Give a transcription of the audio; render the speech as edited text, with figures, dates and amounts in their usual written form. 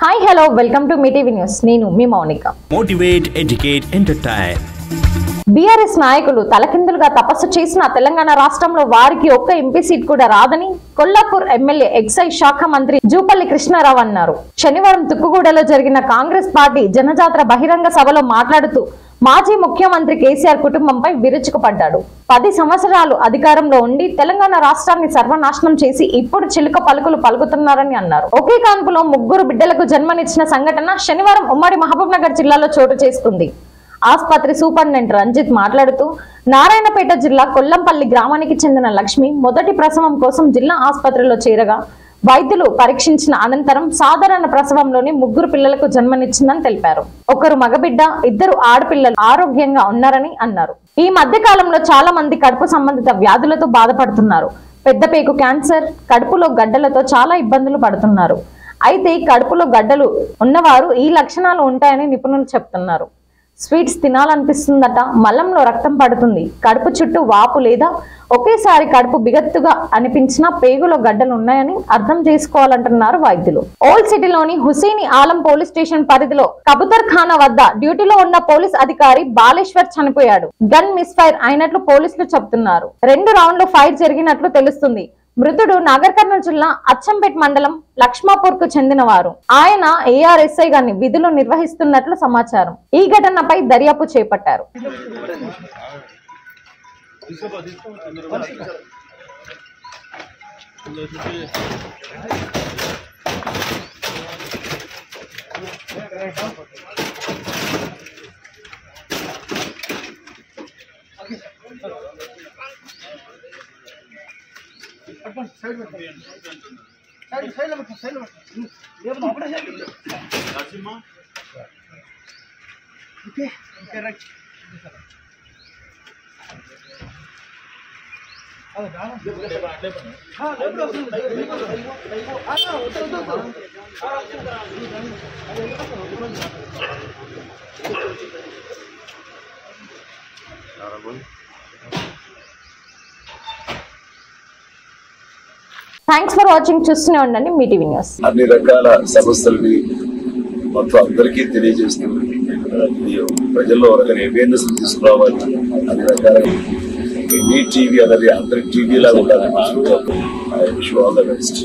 Hi, hello, welcome to MeTV News. నేను మీ Mounika. Motivate, educate, entertain. BRS నాయకులు తలకిందులుగా తపస్సు చేసిన తెలంగాణ రాష్ట్రంలో వారికి ఒక్క ఎంపీ సీట్ కూడా రాదని కొల్లాపూర్ ఎమ్మెల్యే ఎక్సైజ్ శాఖ మంత్రి జూపల్లి కృష్ణారావు అన్నారు. శనివారం తుక్కుగూడలో జరిగిన కాంగ్రెస్ పార్టీ జనజాతర బహిరంగ సభలో మాట్లాడుతూ మాజీ ముఖ్యమంత్రి కేసీఆర్ కుటుంబంపై విరుచుకుపడ్డాడు. 10 సంవత్సరాలు అధికారంలో ఉండి తెలంగాణ రాష్ట్రాన్ని సర్వనాశనం చేసి ఇప్పుడు చిలుక పలుకులు పలుకుతున్నారని అన్నారు. ఒకే కాన్పులో 3 బిడ్డలకు జన్మనిచ్చిన సంఘటన శనివారం ఉమ్మడి మహబూబ్ నగర్ జిల్లాలో చోటు చేసుకుంది. ఆసుపత్రి సూపరింటెండెంట్ రంజిత్ మాట్లాడుతూ నారాయణపేట జిల్లా కొల్లంపల్లి గ్రామానికి చెందిన లక్ష్మి మొదటి ప్రసవం కోసం జిల్లా ఆసుపత్రిలో చేరగా వైద్యులు పరీక్షించిన అనంతరం సాధారణ ప్రసవంలోని 3 పిల్లలకు జన్మనిచ్చిందని తెలిపారు. 1 మగబిడ్డ 2 ఆడపిల్లలు ఆరోగ్యంగా ఉన్నారని అన్నారు. ఈ మధ్య కాలంలో చాలా మంది కడుపు సంబంధిత వ్యాధులతో బాధపడుతున్నారు. పెద్దపేగు క్యాన్సర్, కడుపులో గడ్డలతో చాలా ఇబ్బందులు పడుతున్నారు. అయితే కడుపులో గడ్డలు ఉన్నవారు ఈ లక్షణాలు ఉంటాయని నిపుణులు చెప్తున్నారు. స్వీట్స్ తినాలనిపిస్తుందట, మలంలో రక్తం పడుతుంది, కడుపు చుట్టూ వాపు లేదా ఒకేసారి కడుపు బిగత్తుగా అనిపించిన పేగులో గడ్డలు ఉన్నాయని అర్థం చేసుకోవాలంటున్నారు వైద్యులు. ఓల్డ్ సిటీలోని హుసేని ఆలం పోలీస్ స్టేషన్ పరిధిలో కబూతర్ ఖానా వద్ద డ్యూటీలో ఉన్న పోలీస్ అధికారి బాలేశ్వర్ చనిపోయాడు. గన్ మిస్ఫైర్ అయినట్లు పోలీసులు చెబుతున్నారు. 2 రౌండ్లు ఫైర్ జరిగినట్లు తెలుస్తుంది. మృతుడు నాగర్ కర్నూలు జిల్లా అచ్చంపేట్ మండలం లక్ష్మాపూర్ కు చెందినవారు. ఆయన ఏఆర్ఎస్ఐ గాని విధులు నిర్వహిస్తున్నట్లు సమాచారం. ఈ ఘటనపై దర్యాప్తు చేపట్టారు. Thanks for watching. చూస్తూనే ఉండండి MeTV న్యూస్. అన్ని రకాల సమస్యలని మొత్తం అందరికీ తెలియజేస్తుంది. ప్రజల్లో ఒక అవేర్నెస్ తీసుకురావాలి. అన్ని రకాల మీ టీవీ అనేది అందరి టీవీ లాగా ఉండాలి. I wish you all the best.